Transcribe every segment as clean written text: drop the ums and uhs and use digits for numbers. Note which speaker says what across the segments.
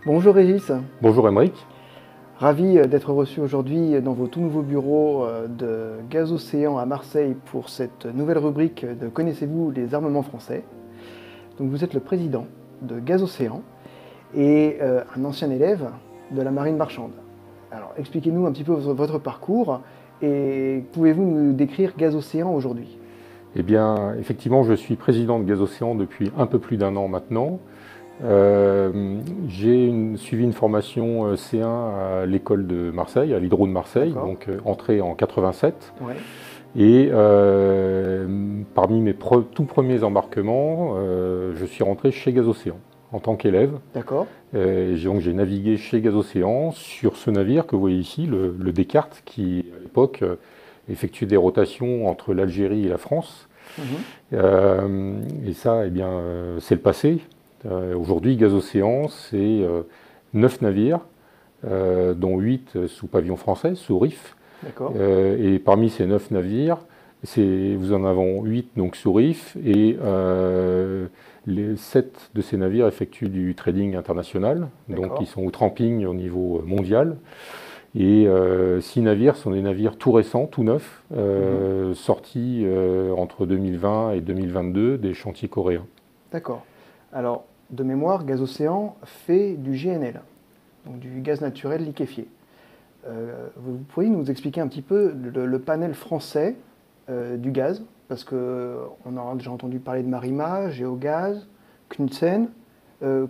Speaker 1: Bonjour Régis,
Speaker 2: Bonjour Aymeric.
Speaker 1: ravi d'être reçu aujourd'hui dans vos tout nouveaux bureaux de Gaz Océan à Marseille pour cette nouvelle rubrique de Connaissez-vous les armements français. Donc vous êtes le président de Gaz Océan et un ancien élève de la marine marchande. Alors expliquez-nous un petit peu votre parcours et pouvez-vous nous décrire Gaz Océan aujourd'hui?
Speaker 2: Eh bien, effectivement, je suis président de Gaz Océan depuis un peu plus d'1 an maintenant. J'ai suivi une formation C1 à l'école de Marseille, à l'Hydro de Marseille, donc entrée en 87.
Speaker 1: Ouais.
Speaker 2: Et parmi mes tout premiers embarquements, je suis rentré chez Gaz Océan en tant qu'élève.
Speaker 1: D'accord.
Speaker 2: Donc j'ai navigué chez Gaz Océan sur ce navire que vous voyez ici, le Descartes, qui à l'époque effectuait des rotations entre l'Algérie et la France. Et ça, eh bien, c'est le passé. Aujourd'hui, Gaz Océan, c'est 9 navires, dont 8 sous pavillon français, sous RIF. Et parmi ces 9 navires, vous en avez 8 donc, sous RIF, et les 7 de ces navires effectuent du trading international, donc ils sont au tramping au niveau mondial. Et 6 navires sont des navires tout récents, tout neufs, sortis entre 2020 et 2022 des chantiers coréens.
Speaker 1: D'accord. Alors, de mémoire, Gaz Océan fait du GNL, donc du gaz naturel liquéfié. Vous pourriez nous expliquer un petit peu le panel français du gaz, parce qu'on a déjà entendu parler de Marima, Géogaz, Knudsen.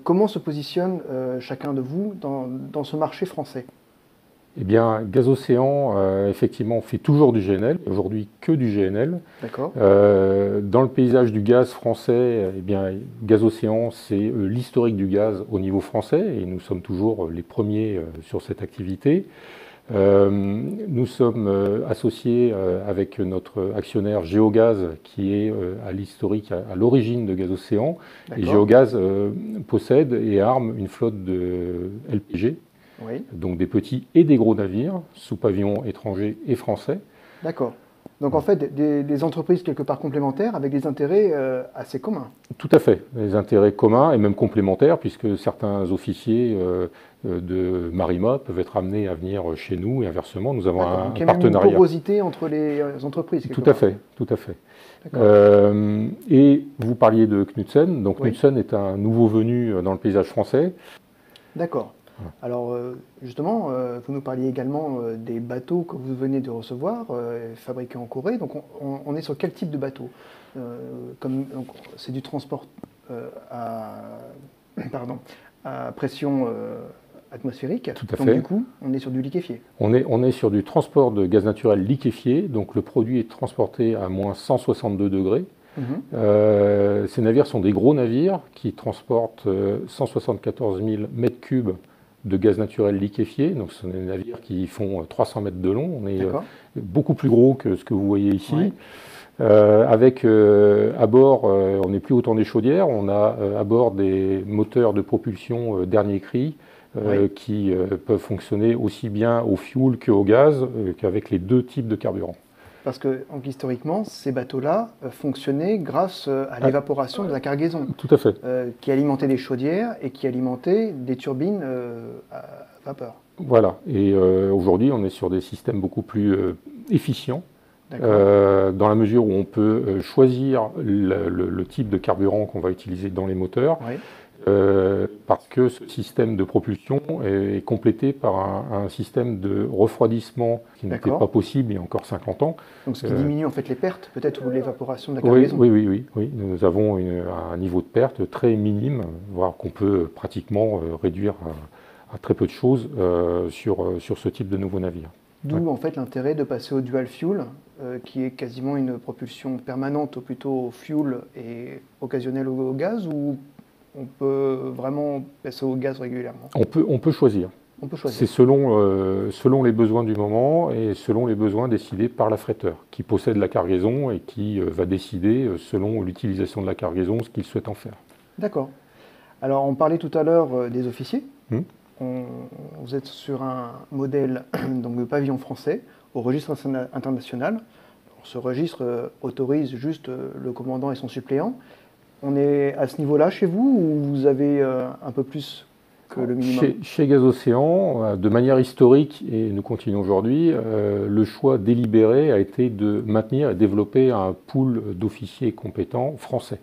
Speaker 1: Comment se positionne chacun de vous dans ce marché français?
Speaker 2: Eh bien, Gaz Océan, effectivement, fait toujours du GNL, aujourd'hui que du GNL.
Speaker 1: D'accord.
Speaker 2: Dans le paysage du gaz français, eh bien, Gaz Océan, c'est l'historique du gaz au niveau français, et nous sommes toujours les premiers sur cette activité. Nous sommes associés avec notre actionnaire Géogaz, qui est à l'historique, à l'origine de Gaz Océan. Et Géogaz possède et arme une flotte de LPG.
Speaker 1: Oui.
Speaker 2: Donc des petits et des gros navires, sous pavillon étranger et français.
Speaker 1: D'accord. Donc en fait, des entreprises quelque part complémentaires avec des intérêts assez communs.
Speaker 2: Tout à fait, des intérêts communs et même complémentaires, puisque certains officiers de Marima peuvent être amenés à venir chez nous et inversement. Nous avons un
Speaker 1: partenariat.
Speaker 2: Il y a
Speaker 1: une porosité entre les entreprises.
Speaker 2: Tout à fait, tout à fait. Et vous parliez de Knudsen. Donc Knudsen est un nouveau venu dans le paysage français.
Speaker 1: D'accord. Alors justement, vous nous parliez également des bateaux que vous venez de recevoir, fabriqués en Corée. Donc on est sur quel type de bateau? C'est du transport à pression atmosphérique.
Speaker 2: Tout à
Speaker 1: donc
Speaker 2: fait.
Speaker 1: du coup, on est sur du liquéfié.
Speaker 2: On est sur du transport de gaz naturel liquéfié. Donc le produit est transporté à moins 162 degrés. Ces navires sont des gros navires qui transportent 174 000 mètres cubes de gaz naturel liquéfié. Donc ce sont des navires qui font 300 mètres de long. On est beaucoup plus gros que ce que vous voyez ici. Avec à bord, on n'est plus au temps des chaudières, on a à bord des moteurs de propulsion dernier cri qui peuvent fonctionner aussi bien au fioul qu'au gaz, qu'avec les deux types de carburant.
Speaker 1: Parce que historiquement, ces bateaux-là fonctionnaient grâce à l'évaporation de la cargaison.
Speaker 2: Tout à fait.
Speaker 1: Qui alimentait des chaudières et qui alimentait des turbines à vapeur.
Speaker 2: Voilà. Et aujourd'hui, on est sur des systèmes beaucoup plus efficients, dans la mesure où on peut choisir le type de carburant qu'on va utiliser dans les moteurs. Parce que ce système de propulsion est complété par un système de refroidissement qui n'était pas possible il y a encore 50 ans.
Speaker 1: Donc ce qui diminue en fait les pertes, peut-être, ou l'évaporation de la cargaison.
Speaker 2: Oui. Nous avons un niveau de perte très minime, voire qu'on peut pratiquement réduire à très peu de choses sur ce type de nouveau navire.
Speaker 1: D'où en fait l'intérêt de passer au dual fuel, qui est quasiment une propulsion permanente, ou plutôt au fuel et occasionnelle au gaz, ou on peut vraiment passer au gaz régulièrement?
Speaker 2: On peut choisir. C'est selon les besoins du moment et selon les besoins décidés par l'affréteur, qui possède la cargaison et qui va décider, selon l'utilisation de la cargaison, ce qu'il souhaite en faire.
Speaker 1: D'accord. Alors on parlait tout à l'heure des officiers. Vous êtes sur un modèle donc, de pavillon français au registre international. Ce registre autorise juste le commandant et son suppléant. On est à ce niveau-là chez vous, ou vous avez un peu plus que le minimum?
Speaker 2: Chez Gazocéan, de manière historique, et nous continuons aujourd'hui, le choix délibéré a été de maintenir et développer un pool d'officiers compétents français.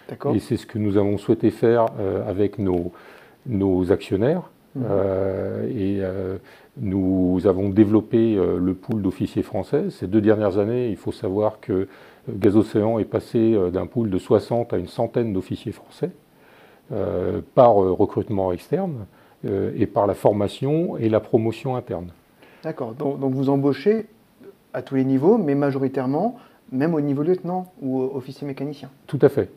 Speaker 1: D'accord.
Speaker 2: Et c'est ce que nous avons souhaité faire avec nos actionnaires. Nous avons développé le pool d'officiers français. Ces 2 dernières années, il faut savoir que Gazocéan est passé d'un pool de 60 à une centaine d'officiers français par recrutement externe et par la formation et la promotion interne.
Speaker 1: D'accord. Donc vous embauchez à tous les niveaux, mais majoritairement même au niveau lieutenant ou officier mécanicien.
Speaker 2: Tout à fait.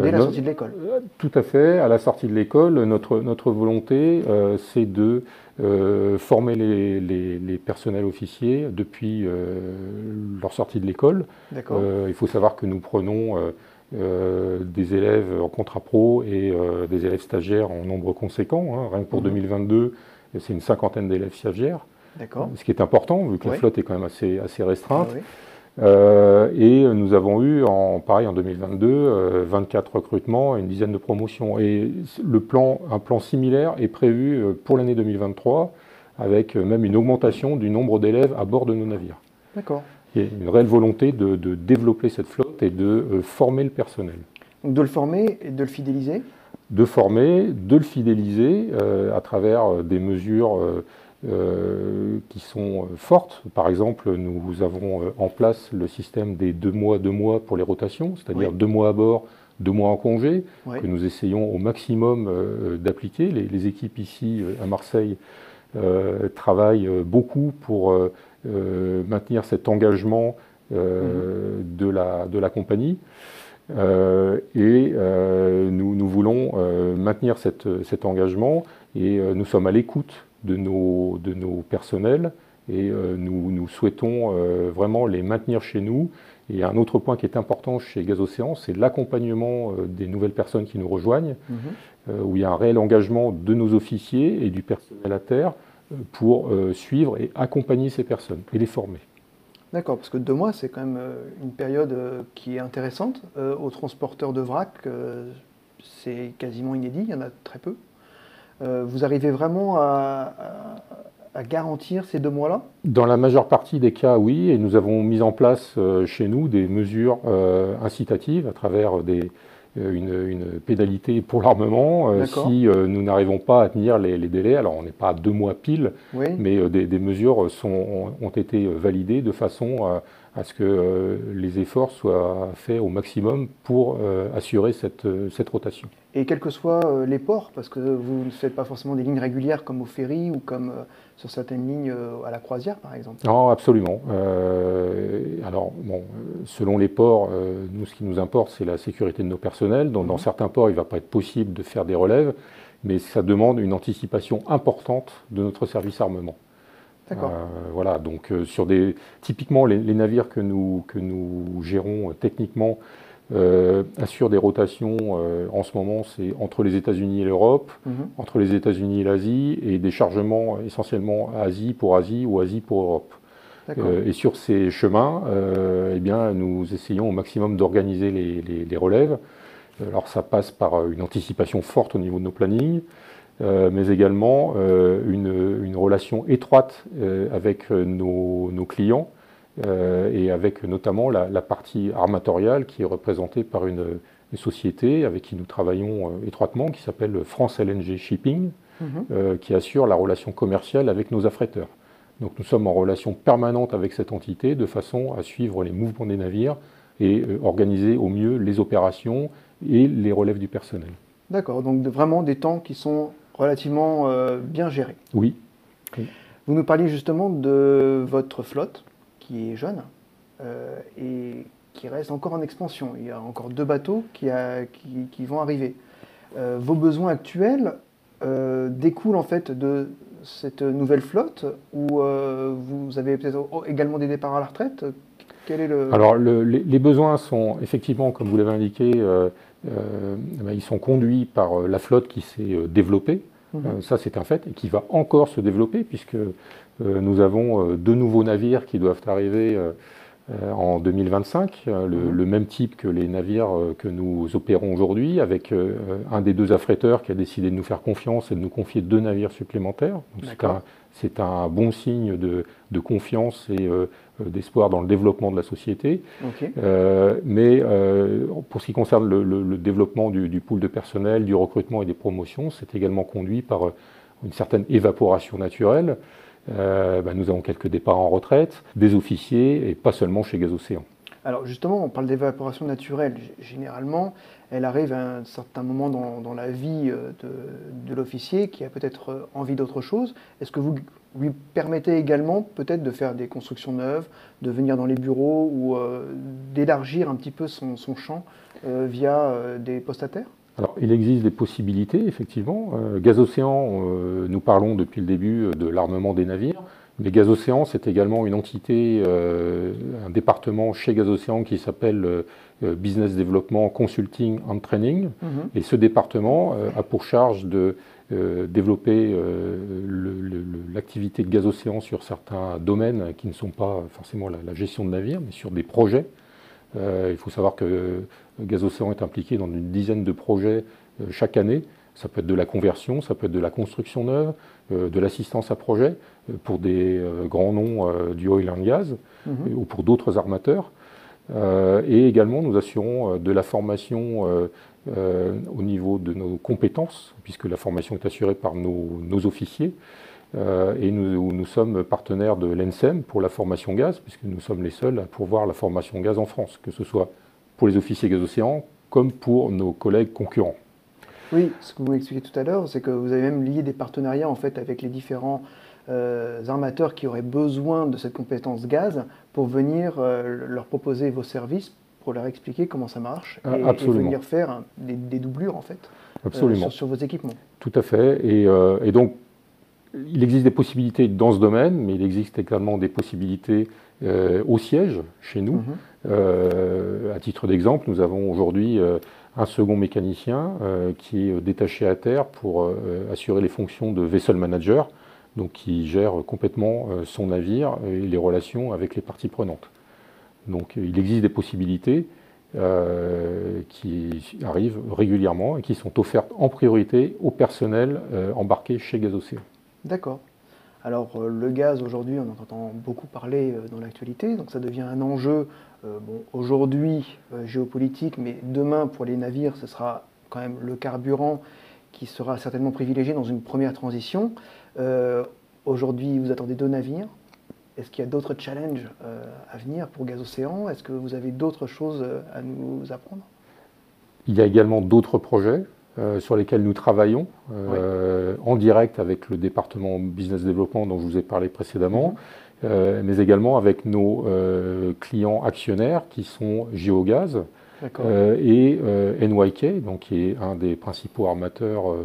Speaker 1: Dès la sortie de l'école.
Speaker 2: Tout à fait. À la sortie de l'école, notre volonté, c'est de former les personnels officiers depuis leur sortie de l'école. Il faut savoir que nous prenons des élèves en contrat pro et des élèves stagiaires en nombre conséquent. Rien que pour 2022, c'est une 50aine d'élèves stagiaires. Ce qui est important, vu que la flotte est quand même assez restreinte. Et nous avons eu, pareil en 2022, 24 recrutements et une dizaine de promotions. Et un plan similaire est prévu pour l'année 2023, avec même une augmentation du nombre d'élèves à bord de nos navires.
Speaker 1: D'accord.
Speaker 2: Il y a une réelle volonté de développer cette flotte et de former le personnel.
Speaker 1: Donc de le former et de le fidéliser?
Speaker 2: De former, de le fidéliser à travers des mesures qui sont fortes. Par exemple, nous avons en place le système des 2 mois pour les rotations, c'est-à-dire 2 mois à bord, 2 mois en congé, que nous essayons au maximum d'appliquer. Les équipes ici à Marseille travaillent beaucoup pour maintenir cet engagement de la compagnie. Nous voulons maintenir cet engagement et nous sommes à l'écoute de nos personnels et nous souhaitons vraiment les maintenir chez nous. Et un autre point qui est important chez Gazocéan, c'est l'accompagnement des nouvelles personnes qui nous rejoignent, où il y a un réel engagement de nos officiers et du personnel à terre pour suivre et accompagner ces personnes et les former.
Speaker 1: D'accord, parce que 2 mois, c'est quand même une période qui est intéressante. Aux transporteurs de vrac, c'est quasiment inédit, il y en a très peu. Vous arrivez vraiment à garantir ces 2 mois-là?
Speaker 2: Dans la majeure partie des cas, oui, et nous avons mis en place chez nous des mesures incitatives à travers une pénalité pour l'armement. Si nous n'arrivons pas à tenir les délais, alors on n'est pas à 2 mois pile, mais des mesures ont été validées de façon à ce que les efforts soient faits au maximum pour assurer cette rotation.
Speaker 1: Et quels que soient les ports, parce que vous ne faites pas forcément des lignes régulières comme au ferry ou comme sur certaines lignes à la croisière, par exemple?
Speaker 2: Non, absolument. Alors, bon, selon les ports, nous, ce qui nous importe, c'est la sécurité de nos personnels. Dans certains ports, il ne va pas être possible de faire des relèves, mais ça demande une anticipation importante de notre service armement.
Speaker 1: D'accord.
Speaker 2: Voilà, donc typiquement, les navires que nous gérons techniquement assurent des rotations en ce moment, c'est entre les États-Unis et l'Europe, entre les États-Unis et l'Asie, et des chargements essentiellement Asie pour Asie ou Asie pour Europe. Et sur ces chemins, eh bien, nous essayons au maximum d'organiser les relèves. Alors ça passe par une anticipation forte au niveau de nos plannings, mais également une relation étroite avec nos clients, et avec notamment la partie armatoriale qui est représentée par une société avec qui nous travaillons étroitement, qui s'appelle France LNG Shipping, qui assure la relation commerciale avec nos affréteurs. Donc nous sommes en relation permanente avec cette entité de façon à suivre les mouvements des navires et organiser au mieux les opérations et les relèves du personnel.
Speaker 1: D'accord, donc vraiment des temps qui sont relativement bien gérés.
Speaker 2: Oui.
Speaker 1: Vous nous parliez justement de votre flotte, qui est jeune et qui reste encore en expansion. Il y a encore 2 bateaux qui vont arriver. Vos besoins actuels découlent en fait de cette nouvelle flotte ou vous avez peut-être également des départs à la retraite? Quel est le...
Speaker 2: Alors les besoins sont effectivement, comme vous l'avez indiqué, ils sont conduits par la flotte qui s'est développée. Ça c'est un fait et qui va encore se développer puisque nous avons 2 nouveaux navires qui doivent arriver en 2025, le même type que les navires que nous opérons aujourd'hui, avec un des deux affréteurs qui a décidé de nous faire confiance et de nous confier 2 navires supplémentaires. C'est un bon signe de confiance et d'espoir dans le développement de la société.
Speaker 1: Okay.
Speaker 2: Mais pour ce qui concerne le développement du pool de personnel, du recrutement et des promotions, c'est également conduit par une certaine évaporation naturelle. Nous avons quelques départs en retraite, des officiers et pas seulement chez Gazocéan.
Speaker 1: Alors justement, on parle d'évaporation naturelle. Généralement, elle arrive à un certain moment dans la vie de l'officier qui a peut-être envie d'autre chose. Est-ce que vous lui permettez également peut-être de faire des constructions neuves, de venir dans les bureaux ou d'élargir un petit peu son champ via des postataires ?
Speaker 2: Alors, il existe des possibilités, effectivement. Gazocéan, nous parlons depuis le début de l'armement des navires, mais Gazocéan, c'est également une entité, un département chez Gazocéan qui s'appelle Business Development Consulting and Training. Et ce département a pour charge de développer l'activité de Gazocéan sur certains domaines qui ne sont pas forcément la gestion de navires, mais sur des projets. Il faut savoir que Gazocéan est impliqué dans une dizaine de projets chaque année. Ça peut être de la conversion, ça peut être de la construction neuve, de l'assistance à projet pour des grands noms du oil and gas ou pour d'autres armateurs. Et également, nous assurons de la formation au niveau de nos compétences, puisque la formation est assurée par nos officiers. Et nous sommes partenaires de l'ENSEM pour la formation gaz, puisque nous sommes les seuls à pourvoir la formation gaz en France, que ce soit pour les officiers Gazocéan comme pour nos collègues concurrents.
Speaker 1: Oui, ce que vous m'expliquez tout à l'heure, c'est que vous avez même lié des partenariats en fait, avec les différents armateurs qui auraient besoin de cette compétence gaz pour venir leur proposer vos services, pour leur expliquer comment ça marche et venir faire des doublures en fait sur vos équipements.
Speaker 2: Tout à fait. Et donc, il existe des possibilités dans ce domaine, mais il existe également des possibilités au siège, chez nous. À titre d'exemple, nous avons aujourd'hui un second mécanicien qui est détaché à terre pour assurer les fonctions de vessel manager, donc qui gère complètement son navire et les relations avec les parties prenantes. Donc il existe des possibilités qui arrivent régulièrement et qui sont offertes en priorité au personnel embarqué chez Gazocéan.
Speaker 1: D'accord. Alors le gaz aujourd'hui, on en entend beaucoup parler dans l'actualité, donc ça devient un enjeu aujourd'hui géopolitique, mais demain pour les navires, ce sera quand même le carburant qui sera certainement privilégié dans une première transition. Aujourd'hui, vous attendez 2 navires. Est-ce qu'il y a d'autres challenges à venir pour Gazocéan? Est-ce que vous avez d'autres choses à nous apprendre?
Speaker 2: Il y a également d'autres projets sur lesquels nous travaillons en direct avec le département Business Development dont je vous ai parlé précédemment, mais également avec nos clients actionnaires qui sont Géogaz et NYK, donc qui est un des principaux armateurs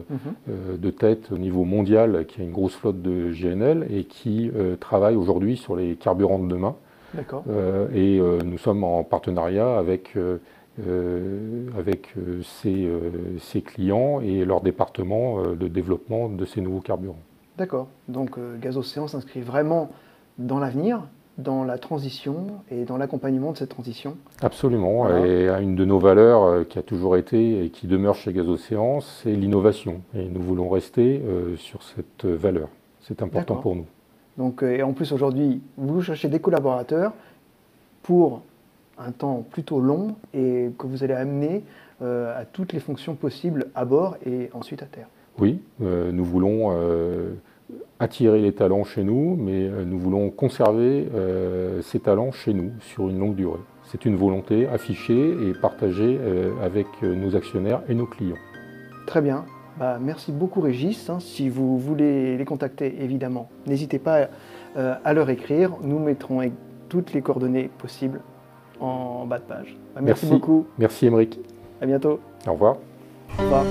Speaker 2: de tête au niveau mondial, qui a une grosse flotte de GNL et qui travaille aujourd'hui sur les carburants de demain. Et nous sommes en partenariat avec ces clients et leur département de développement de ces nouveaux carburants.
Speaker 1: D'accord. Donc Gazocéan s'inscrit vraiment dans l'avenir, dans la transition et dans l'accompagnement de cette transition.
Speaker 2: Absolument. Voilà. Et une de nos valeurs qui a toujours été et qui demeure chez Gazocéan, c'est l'innovation. Et nous voulons rester sur cette valeur. C'est important pour nous.
Speaker 1: Donc, et en plus aujourd'hui, vous cherchez des collaborateurs pour un temps plutôt long et que vous allez amener à toutes les fonctions possibles à bord et ensuite à terre.
Speaker 2: Oui, nous voulons attirer les talents chez nous, mais nous voulons conserver ces talents chez nous sur une longue durée. C'est une volonté affichée et partagée avec nos actionnaires et nos clients.
Speaker 1: Très bien. Merci beaucoup Régis. Si vous voulez les contacter, évidemment, n'hésitez pas à leur écrire. Nous mettrons toutes les coordonnées possibles en bas de page. Merci beaucoup.
Speaker 2: Merci Émeric.
Speaker 1: À bientôt.
Speaker 2: Au revoir.
Speaker 1: Au revoir.